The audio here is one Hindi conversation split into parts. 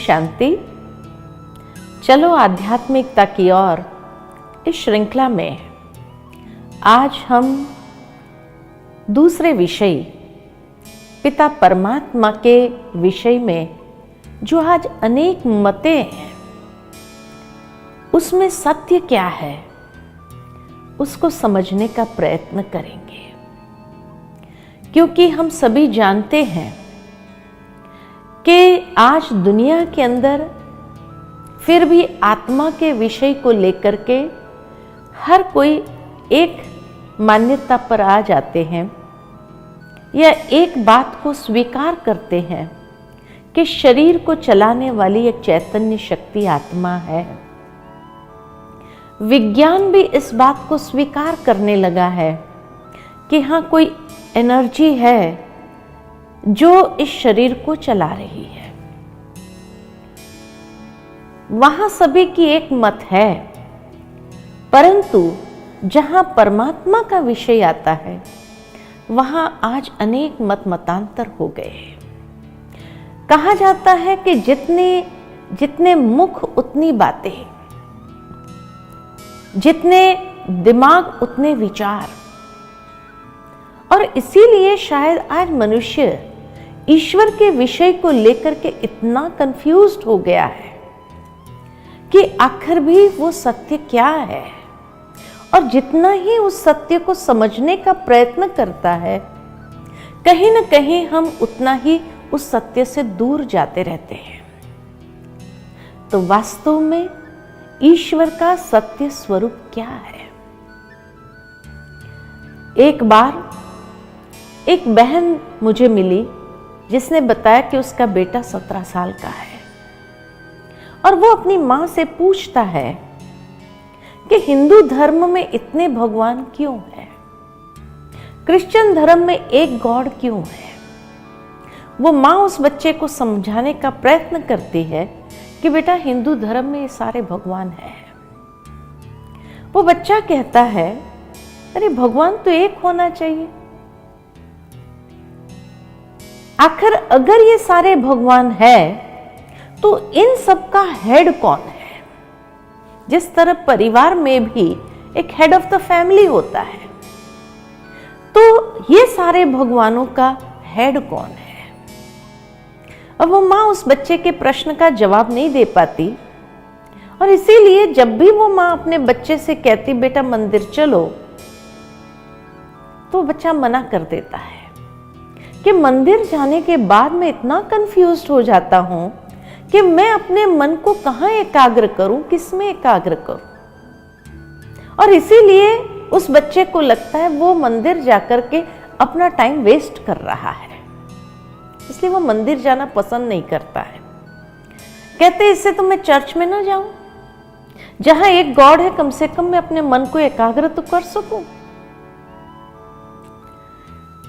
शांति। चलो आध्यात्मिकता की ओर इस श्रृंखला में आज हम दूसरे विषय पिता परमात्मा के विषय में जो आज अनेक मतें हैं उसमें सत्य क्या है उसको समझने का प्रयत्न करेंगे, क्योंकि हम सभी जानते हैं कि आज दुनिया के अंदर फिर भी आत्मा के विषय को लेकर के हर कोई एक मान्यता पर आ जाते हैं या एक बात को स्वीकार करते हैं कि शरीर को चलाने वाली एक चैतन्य शक्ति आत्मा है। विज्ञान भी इस बात को स्वीकार करने लगा है कि हाँ, कोई एनर्जी है जो इस शरीर को चला रही है। वहां सभी की एक मत है, परंतु जहां परमात्मा का विषय आता है वहां आज अनेक मत मतांतर हो गए हैं। कहा जाता है कि जितने मुख उतनी बातें, जितने दिमाग उतने विचार, और इसीलिए शायद आज मनुष्य ईश्वर के विषय को लेकर के इतना कंफ्यूज्ड हो गया है कि आखिर भी वो सत्य क्या है, और जितना ही उस सत्य को समझने का प्रयत्न करता है कहीं ना कहीं हम उतना ही उस सत्य से दूर जाते रहते हैं। तो वास्तव में ईश्वर का सत्य स्वरूप क्या है? एक बार एक बहन मुझे मिली जिसने बताया कि उसका बेटा 17 साल का है और वो अपनी मां से पूछता है कि हिंदू धर्म में इतने भगवान क्यों हैं, क्रिश्चियन धर्म में एक गॉड क्यों है। वो मां उस बच्चे को समझाने का प्रयत्न करती है कि बेटा हिंदू धर्म में ये सारे भगवान हैं। वो बच्चा कहता है, अरे भगवान तो एक होना चाहिए। आखिर अगर ये सारे भगवान है तो इन सब का हेड कौन है? जिस तरह परिवार में भी एक हेड ऑफ द फैमिली होता है, तो ये सारे भगवानों का हेड कौन है? अब वो मां उस बच्चे के प्रश्न का जवाब नहीं दे पाती, और इसीलिए जब भी वो मां अपने बच्चे से कहती बेटा मंदिर चलो, तो बच्चा मना कर देता है कि मंदिर जाने के बाद मैं इतना कंफ्यूज्ड हो जाता हूं कि मैं अपने मन को कहां एकाग्र करूं, किसमें एकाग्र करूं। और इसीलिए उस बच्चे को लगता है वो मंदिर जाकर के अपना टाइम वेस्ट कर रहा है, इसलिए वो मंदिर जाना पसंद नहीं करता है। कहते इससे तो मैं चर्च में ना जाऊं, जहां एक गॉड है कम से कम मैं अपने मन को एकाग्र तो कर सकूं।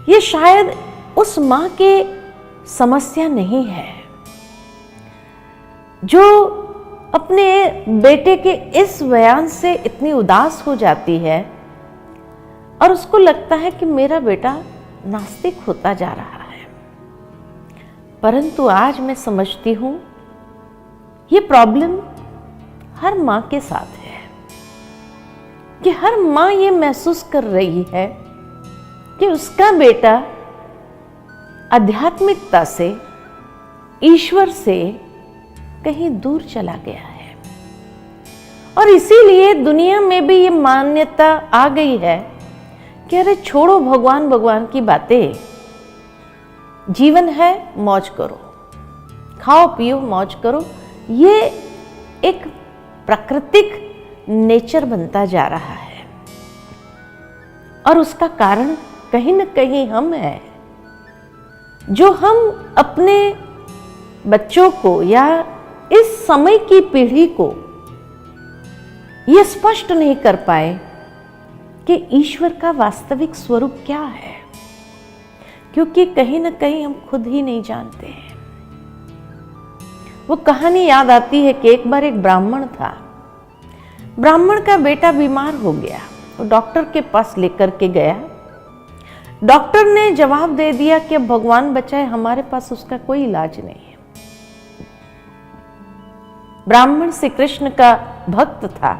ये शायद उस मां की समस्या नहीं है जो अपने बेटे के इस बयान से इतनी उदास हो जाती है और उसको लगता है कि मेरा बेटा नास्तिक होता जा रहा है। परंतु आज मैं समझती हूं ये प्रॉब्लम हर मां के साथ है कि हर मां ये महसूस कर रही है कि उसका बेटा आध्यात्मिकता से, ईश्वर से कहीं दूर चला गया है। और इसीलिए दुनिया में भी ये मान्यता आ गई है कि अरे छोड़ो भगवान भगवान की बातें, जीवन है मौज करो, खाओ पियो मौज करो। ये एक प्राकृतिक नेचर बनता जा रहा है और उसका कारण कहीं ना कहीं हम हैं, जो हम अपने बच्चों को या इस समय की पीढ़ी को यह स्पष्ट नहीं कर पाए कि ईश्वर का वास्तविक स्वरूप क्या है, क्योंकि कहीं ना कहीं हम खुद ही नहीं जानते हैं। वो कहानी याद आती है कि एक बार एक ब्राह्मण था, ब्राह्मण का बेटा बीमार हो गया, वो डॉक्टर के पास लेकर के गया। डॉक्टर ने जवाब दे दिया कि अब भगवान बचाए, हमारे पास उसका कोई इलाज नहीं है। ब्राह्मण श्री कृष्ण का भक्त था,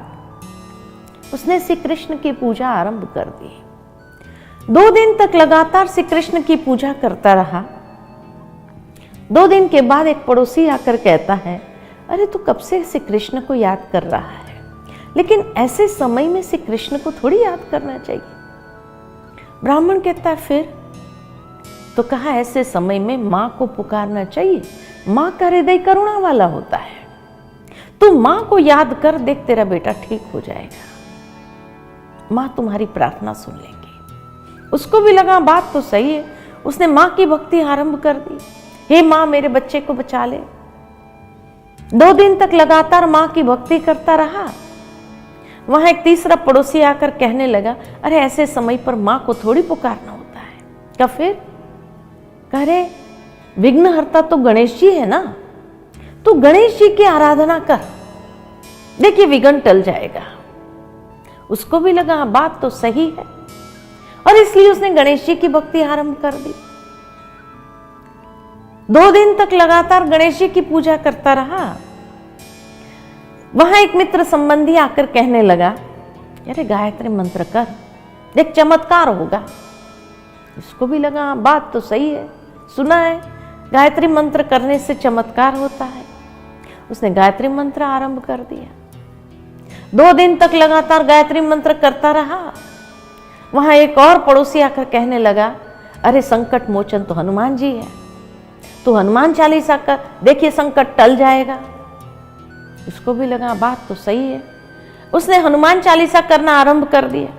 उसने श्री कृष्ण की पूजा आरंभ कर दी। 2 दिन तक लगातार श्री कृष्ण की पूजा करता रहा। 2 दिन के बाद एक पड़ोसी आकर कहता है, अरे तू कब से श्री कृष्ण को याद कर रहा है, लेकिन ऐसे समय में श्री कृष्ण को थोड़ी याद करना चाहिए। ब्राह्मण कहता है, फिर तो कहा, ऐसे समय में मां को पुकारना चाहिए, मां का हृदय करुणा वाला होता है, तू मां को याद कर, देख तेरा बेटा ठीक हो जाएगा, मां तुम्हारी प्रार्थना सुन लेंगी। उसको भी लगा बात तो सही है, उसने मां की भक्ति आरंभ कर दी। हे मां, मेरे बच्चे को बचा ले। 2 दिन तक लगातार मां की भक्ति करता रहा। वहां एक तीसरा पड़ोसी आकर कहने लगा, अरे ऐसे समय पर मां को थोड़ी पुकारना होता है। क्या फिर? कह रहे, विघ्नहर्ता तो गणेश जी है ना, तू गणेश जी की आराधना कर, देखिए विघ्न टल जाएगा। उसको भी लगा बात तो सही है, और इसलिए उसने गणेश जी की भक्ति आरंभ कर दी। 2 दिन तक लगातार गणेश जी की पूजा करता रहा। वहां एक मित्र संबंधी आकर कहने लगा, अरे गायत्री मंत्र कर, देख चमत्कार होगा। उसको भी लगा बात तो सही है, सुना है गायत्री मंत्र करने से चमत्कार होता है। उसने गायत्री मंत्र आरंभ कर दिया। 2 दिन तक लगातार गायत्री मंत्र करता रहा। वहां एक और पड़ोसी आकर कहने लगा, अरे संकट मोचन तो हनुमान जी है, तो हनुमान चालीसा कर, देखिए संकट टल जाएगा। उसको भी लगा बात तो सही है, उसने हनुमान चालीसा करना आरंभ कर दिया।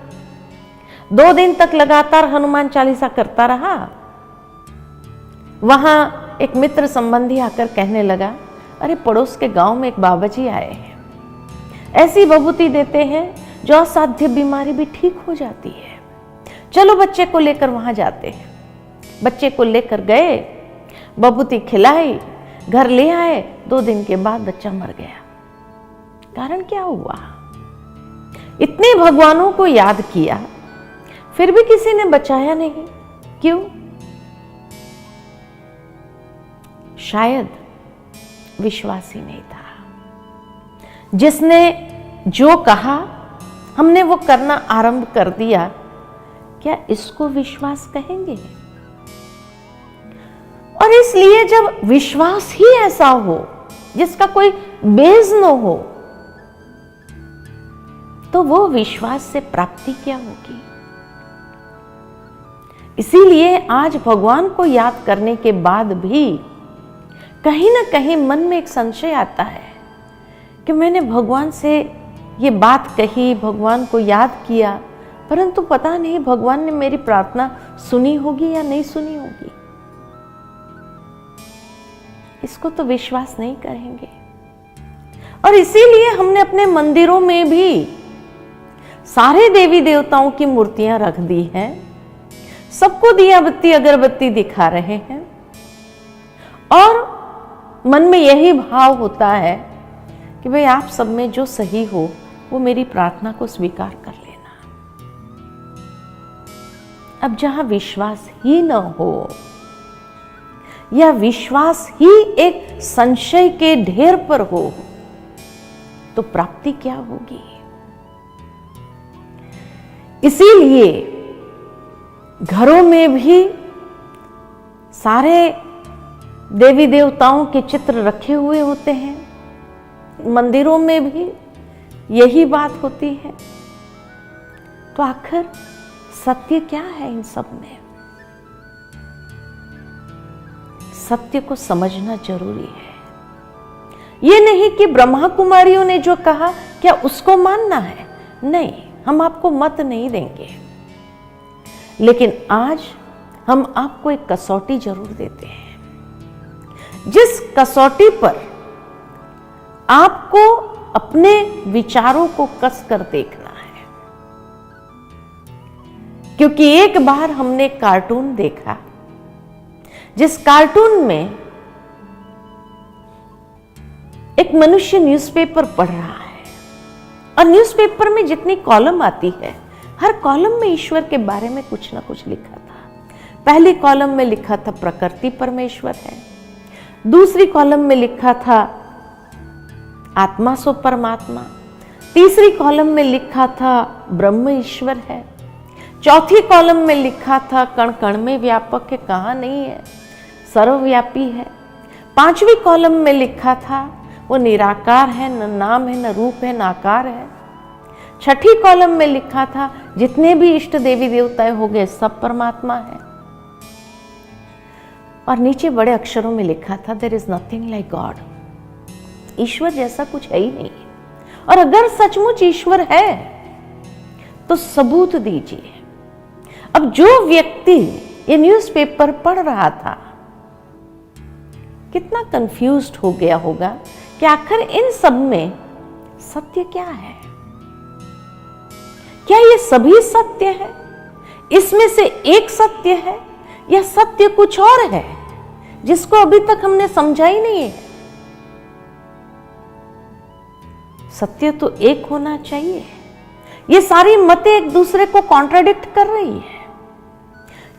2 दिन तक लगातार हनुमान चालीसा करता रहा। वहां एक मित्र संबंधी आकर कहने लगा, अरे पड़ोस के गांव में एक बाबा जी आए हैं, ऐसी विभूति देते हैं जो असाध्य बीमारी भी ठीक हो जाती है, चलो बच्चे को लेकर वहां जाते हैं। बच्चे को लेकर गए, विभूति खिलाई, घर ले आए। 2 दिन के बाद बच्चा मर गया। कारण क्या हुआ? इतने भगवानों को याद किया, फिर भी किसी ने बचाया नहीं। क्यों? शायद विश्वास ही नहीं था। जिसने जो कहा, हमने वो करना आरंभ कर दिया। क्या इसको विश्वास कहेंगे? और इसलिए जब विश्वास ही ऐसा हो जिसका कोई बेस न हो, तो वो विश्वास से प्राप्ति क्या होगी? इसीलिए आज भगवान को याद करने के बाद भी कहीं ना कहीं मन में एक संशय आता है कि मैंने भगवान से ये बात कही, भगवान को याद किया, परंतु पता नहीं भगवान ने मेरी प्रार्थना सुनी होगी या नहीं सुनी होगी। इसको तो विश्वास नहीं करेंगे। और इसीलिए हमने अपने मंदिरों में भी सारे देवी देवताओं की मूर्तियां रख दी हैं, सबको दिया बत्ती अगरबत्ती दिखा रहे हैं, और मन में यही भाव होता है कि भाई आप सब में जो सही हो वो मेरी प्रार्थना को स्वीकार कर लेना। अब जहां विश्वास ही न हो, या विश्वास ही एक संशय के ढेर पर हो, तो प्राप्ति क्या होगी? इसीलिए घरों में भी सारे देवी देवताओं के चित्र रखे हुए होते हैं, मंदिरों में भी यही बात होती है। तो आखिर सत्य क्या है इन सब में? सत्य को समझना जरूरी है। ये नहीं कि ब्रह्मा कुमारियों ने जो कहा क्या उसको मानना है, नहीं, हम आपको मत नहीं देंगे, लेकिन आज हम आपको एक कसौटी जरूर देते हैं, जिस कसौटी पर आपको अपने विचारों को कस कर देखना है। क्योंकि एक बार हमने कार्टून देखा, जिस कार्टून में एक मनुष्य न्यूज़पेपर पढ़ रहा है, और न्यूज़पेपर में जितनी कॉलम आती है, हर कॉलम में ईश्वर के बारे में कुछ ना कुछ लिखा था। पहली कॉलम में लिखा था प्रकृति परमेश्वर है, दूसरी कॉलम में लिखा था आत्मा सो परमात्मा। तीसरी कॉलम में लिखा था ब्रह्म ईश्वर है। चौथी कॉलम में लिखा था कण कण में व्यापक है, कहाँ नहीं है, सर्वव्यापी है। पांचवी कॉलम में लिखा था वो निराकार है, न नाम है, न रूप है, न आकार है। छठी कॉलम में लिखा था जितने भी इष्ट देवी देवताएं हो गए सब परमात्मा है। और नीचे बड़े अक्षरों में लिखा था there is nothing like God, ईश्वर जैसा कुछ है ही नहीं। और अगर सचमुच ईश्वर है तो सबूत दीजिए। अब जो व्यक्ति ये न्यूज़पेपर पढ़ रहा था कितना कंफ्यूज्ड हो गया होगा कि आखिर इन सब में सत्य क्या है। क्या ये सभी सत्य है? इसमें से एक सत्य है या सत्य कुछ और है जिसको अभी तक हमने समझा ही नहीं है? सत्य तो एक होना चाहिए। ये सारी मतें एक दूसरे को कॉन्ट्राडिक्ट कर रही है।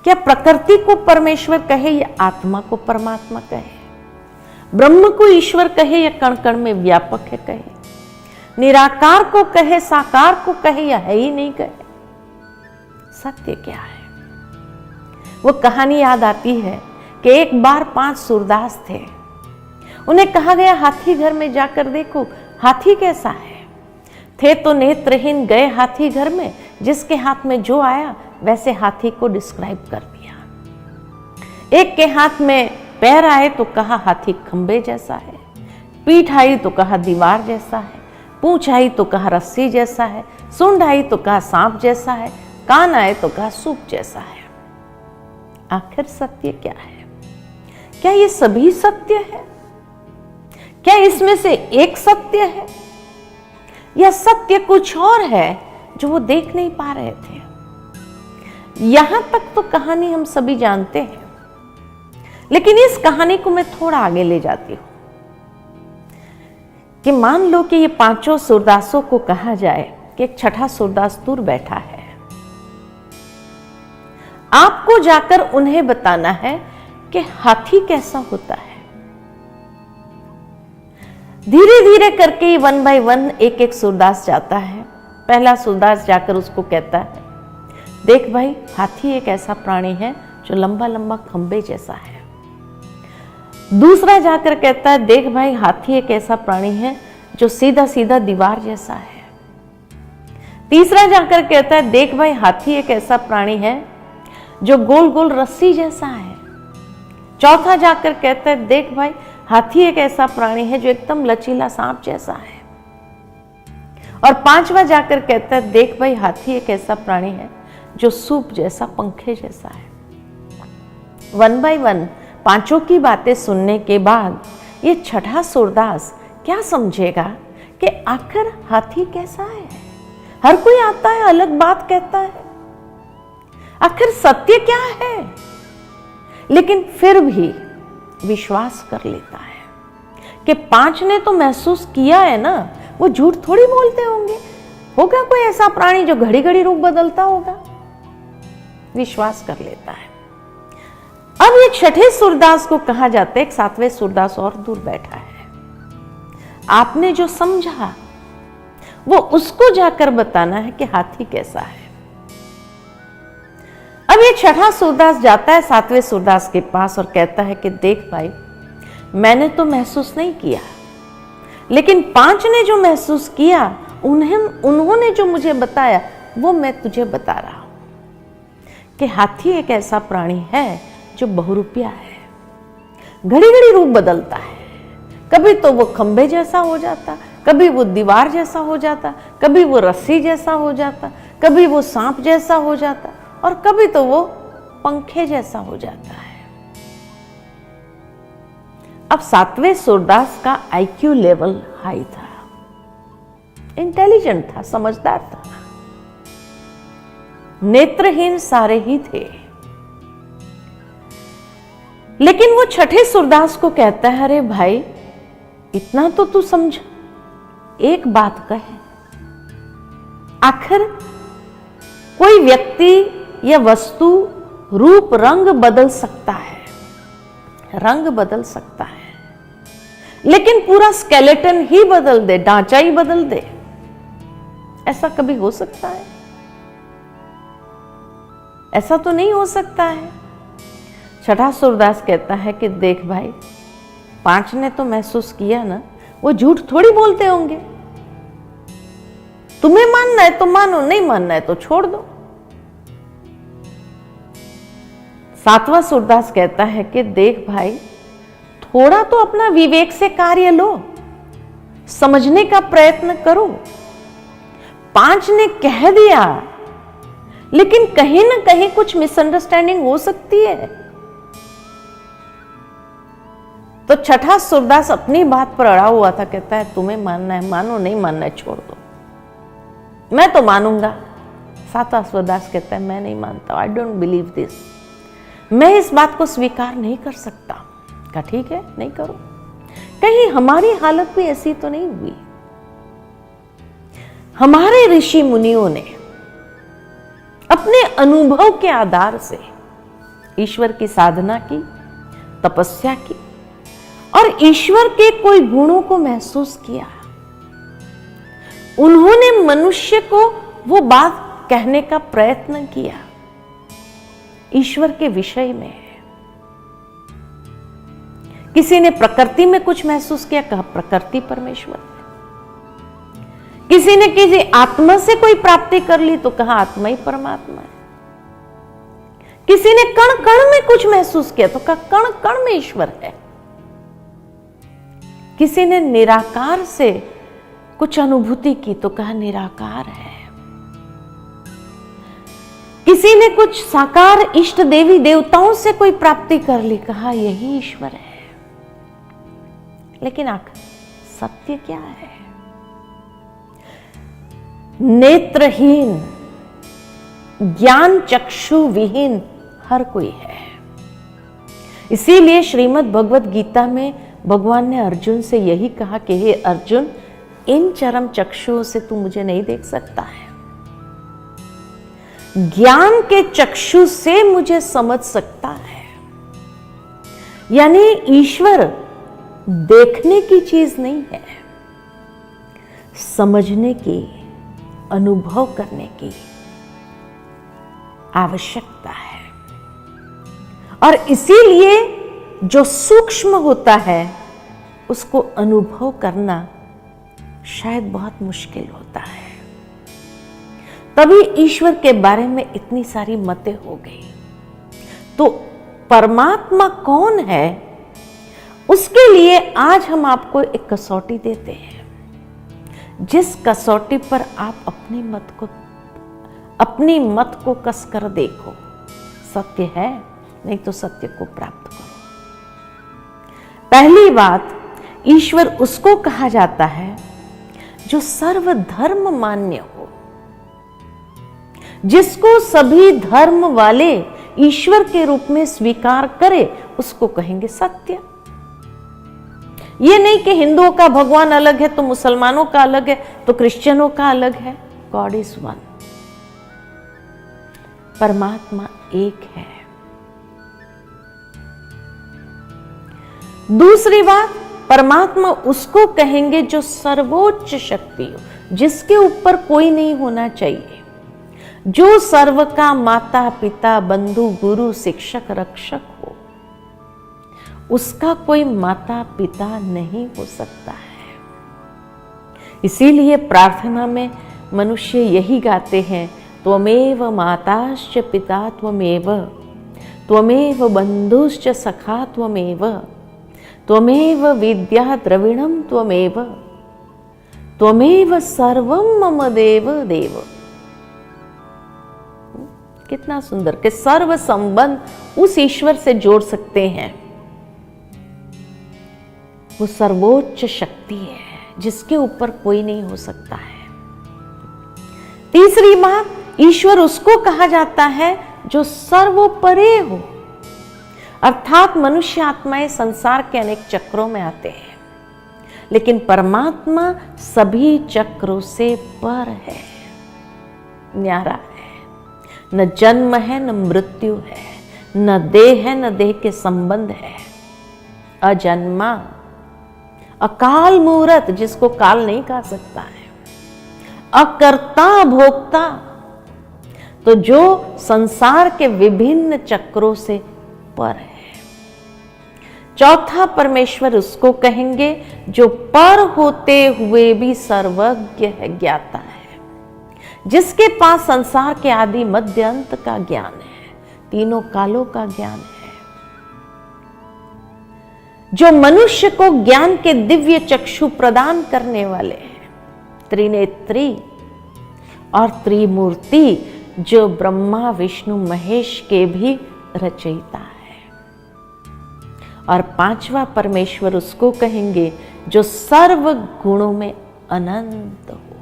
क्या प्रकृति को परमेश्वर कहे या आत्मा को परमात्मा कहे, ब्रह्म को ईश्वर कहे या कण कण में व्यापक है कहे, निराकार को कहे, साकार को कहे या है ही नहीं कहे, सत्य क्या है? वो कहानी याद आती है कि एक बार 5 सूरदास थे। उन्हें कहा गया हाथी घर में जाकर देखो हाथी कैसा है। थे तो नेत्रहीन, गए हाथी घर में, जिसके हाथ में जो आया वैसे हाथी को डिस्क्राइब कर दिया। एक के हाथ में पैर आए तो कहा हाथी खंबे जैसा है, पीठ आई तो कहा दीवार जैसा है, पूंछ आई तो कहा रस्सी जैसा है, सूंड आई तो कहा सांप जैसा है, कान आए तो कहा सूप जैसा है। आखिर सत्य क्या है? क्या ये सभी सत्य है? क्या इसमें से एक सत्य है या सत्य कुछ और है जो वो देख नहीं पा रहे थे? यहां तक तो कहानी हम सभी जानते हैं, लेकिन इस कहानी को मैं थोड़ा आगे ले जाती हूं कि मान लो कि ये 5 सूरदासों को कहा जाए कि एक छठा सूरदास दूर बैठा है। आपको जाकर उन्हें बताना है कि हाथी कैसा होता है। धीरे धीरे करके 1 बाय 1 एक एक सूरदास जाता है। पहला सूरदास जाकर उसको कहता है देख भाई, हाथी एक ऐसा प्राणी है जो लंबा लंबा खंबे जैसा है। दूसरा जाकर कहता है देख भाई, हाथी एक ऐसा प्राणी है जो सीधा सीधा दीवार जैसा है। तीसरा जाकर कहता है देख भाई, हाथी एक ऐसा प्राणी है जो गोल गोल रस्सी जैसा है। चौथा जाकर कहता है देख भाई, हाथी एक ऐसा प्राणी है जो एकदम लचीला सांप जैसा है। और 5वां जाकर कहता है देख भाई, हाथी एक ऐसा प्राणी है जो सूप जैसा, पंखे जैसा है। 1 बाय 1 पांचों की बातें सुनने के बाद ये छठा सूरदास क्या समझेगा कि आखिर हाथी कैसा है। हर कोई आता है अलग बात कहता है, आखिर सत्य क्या है? लेकिन फिर भी विश्वास कर लेता है कि 5 ने तो महसूस किया है ना, वो झूठ थोड़ी बोलते होंगे। होगा कोई ऐसा प्राणी जो घड़ी घड़ी रूप बदलता होगा। विश्वास कर लेता है। अब ये छठे सूरदास को कहा जाता है, एक 7वें सूरदास और दूर बैठा है। आपने जो समझा वो उसको जाकर बताना है कि हाथी कैसा है। अब ये छठा सूरदास जाता है 7वें सूरदास के पास और कहता है कि देख भाई, मैंने तो महसूस नहीं किया, लेकिन 5 ने जो महसूस किया, उन्होंने जो मुझे बताया वो मैं तुझे बता रहा हूं कि हाथी एक ऐसा प्राणी है जो बहुरूपिया है, घड़ी घड़ी रूप बदलता है। कभी तो वो खंबे जैसा हो जाता, कभी वो दीवार जैसा हो जाता, कभी वो रस्सी जैसा हो जाता, कभी वो सांप जैसा हो जाता, और कभी तो वो पंखे जैसा हो जाता है। अब 7वें सूरदास का IQ लेवल हाई था, इंटेलिजेंट था, समझदार था। नेत्रहीन सारे ही थे, लेकिन वो छठे सूरदास को कहता है अरे भाई, इतना तो तू समझ, एक बात कहे, आखिर कोई व्यक्ति या वस्तु रूप रंग बदल सकता है, रंग बदल सकता है, लेकिन पूरा स्केलेटन ही बदल दे, ढांचा ही बदल दे, ऐसा कभी हो सकता है? ऐसा तो नहीं हो सकता है। छठा सूरदास कहता है कि देख भाई, 5 ने तो महसूस किया ना, वो झूठ थोड़ी बोलते होंगे। तुम्हें मानना है तो मानो, नहीं मानना है तो छोड़ दो। 7वां सूरदास कहता है कि देख भाई, थोड़ा तो अपना विवेक से कार्य लो, समझने का प्रयत्न करो। 5 ने कह दिया, लेकिन कहीं ना कहीं कुछ मिसअंडरस्टैंडिंग हो सकती है। तो छठा सूरदास अपनी बात पर अड़ा हुआ था, कहता है तुम्हें मानना है मानो, नहीं मानना है छोड़ दो, मैं तो मानूंगा। 7वां सूरदास कहता है मैं नहीं मानता, आई डोंट बिलीव दिस, मैं इस बात को स्वीकार नहीं कर सकता। कहा ठीक है, नहीं करो। कहीं हमारी हालत भी ऐसी तो नहीं हुई? हमारे ऋषि मुनियों ने अपने अनुभव के आधार से ईश्वर की साधना की, तपस्या की और ईश्वर के कोई गुणों को महसूस किया। उन्होंने मनुष्य को वो बात कहने का प्रयत्न किया ईश्वर के विषय में। किसी ने प्रकृति में कुछ महसूस किया, कहा प्रकृति परमेश्वर है। किसी ने किसी आत्मा से कोई प्राप्ति कर ली तो कहा आत्मा ही परमात्मा है। किसी ने कण कण में कुछ महसूस किया तो कहा कण कण में ईश्वर है। किसी ने निराकार से कुछ अनुभूति की तो कहा निराकार है। किसी ने कुछ साकार इष्ट देवी देवताओं से कोई प्राप्ति कर ली, कहा यही ईश्वर है। लेकिन आखिर सत्य क्या है? नेत्रहीन, ज्ञान चक्षु विहीन हर कोई है। इसीलिए श्रीमद् भगवत गीता में भगवान ने अर्जुन से यही कहा कि हे अर्जुन, इन चरम चक्षुओं से तू मुझे नहीं देख सकता है, ज्ञान के चक्षु से मुझे समझ सकता है। यानी ईश्वर देखने की चीज नहीं है, समझने की, अनुभव करने की आवश्यकता है। और इसीलिए जो सूक्ष्म होता है उसको अनुभव करना शायद बहुत मुश्किल होता है। तभी ईश्वर के बारे में इतनी सारी मतें हो गई। तो परमात्मा कौन है, उसके लिए आज हम आपको एक कसौटी देते हैं, जिस कसौटी पर आप अपनी मत को कसकर देखो, सत्य है, नहीं तो सत्य को प्राप्त करो। पहली बात, ईश्वर उसको कहा जाता है जो सर्वधर्म मान्य हो, जिसको सभी धर्म वाले ईश्वर के रूप में स्वीकार करे, उसको कहेंगे सत्य। ये नहीं कि हिंदुओं का भगवान अलग है तो मुसलमानों का अलग है तो क्रिश्चियनों का अलग है। गॉड इज वन, परमात्मा एक है। दूसरी बात, परमात्मा उसको कहेंगे जो सर्वोच्च शक्ति हो, जिसके ऊपर कोई नहीं होना चाहिए, जो सर्व का माता पिता बंधु गुरु शिक्षक रक्षक हो, उसका कोई माता पिता नहीं हो सकता है। इसीलिए प्रार्थना में मनुष्य यही गाते हैं, त्वमेव माताश्च पिता त्वमेव, त्वमेव बंधुश्च सखा त्वमेव, त्वमेव विद्या द्रविणम त्वमेव, त्वमेव सर्वम मम देव देव। कितना सुंदर कि सर्व संबंध उस ईश्वर से जोड़ सकते हैं। वो सर्वोच्च शक्ति है जिसके ऊपर कोई नहीं हो सकता है। तीसरी बात, ईश्वर उसको कहा जाता है जो सर्वोपरे हो, अर्थात मनुष्य आत्माएं संसार के अनेक चक्रों में आते हैं, लेकिन परमात्मा सभी चक्रों से पर है, न्यारा है। न जन्म है न मृत्यु है, न देह है न देह के संबंध है, अजन्मा अकाल मूर्त जिसको काल नहीं खा सकता है, अकर्ता भोक्ता, तो जो संसार के विभिन्न चक्रों से पर है। चौथा परमेश्वर उसको कहेंगे जो पर होते हुए भी सर्वज्ञ है, ज्ञाता है, जिसके पास संसार के आदि मध्य अंत का ज्ञान है, तीनों कालों का ज्ञान है, जो मनुष्य को ज्ञान के दिव्य चक्षु प्रदान करने वाले हैं, त्रिनेत्री और त्रिमूर्ति, जो ब्रह्मा विष्णु महेश के भी रचयिता है। और पांचवा परमेश्वर उसको कहेंगे जो सर्व गुणों में अनंत हो,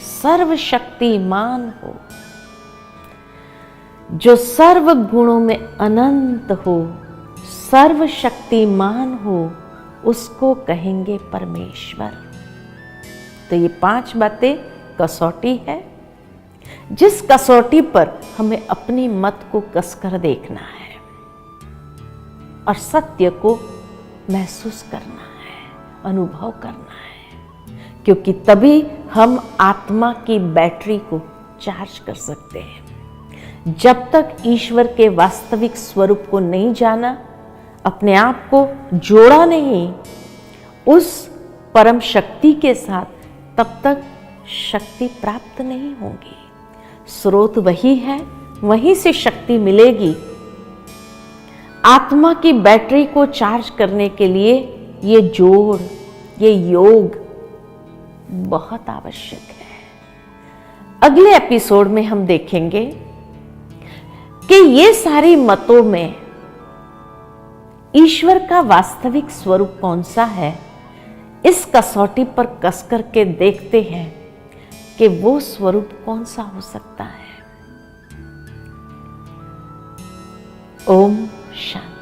सर्वशक्तिमान हो, जो सर्व गुणों में अनंत हो, सर्वशक्तिमान हो, उसको कहेंगे परमेश्वर। तो ये 5 बातें कसौटी है, जिस कसौटी पर हमें अपनी मत को कसकर देखना है और सत्य को महसूस करना है, अनुभव करना है, क्योंकि तभी हम आत्मा की बैटरी को चार्ज कर सकते हैं। जब तक ईश्वर के वास्तविक स्वरूप को नहीं जाना, अपने आप को जोड़ा नहीं उस परम शक्ति के साथ, तब तक शक्ति प्राप्त नहीं होगी। स्रोत वही है, वहीं से शक्ति मिलेगी। आत्मा की बैटरी को चार्ज करने के लिए ये जोड़, ये योग बहुत आवश्यक है। अगले एपिसोड में हम देखेंगे कि ये सारी मतों में ईश्वर का वास्तविक स्वरूप कौन सा है। इस कसौटी पर कस करके देखते हैं कि वो स्वरूप कौन सा हो सकता है। ओम शांति।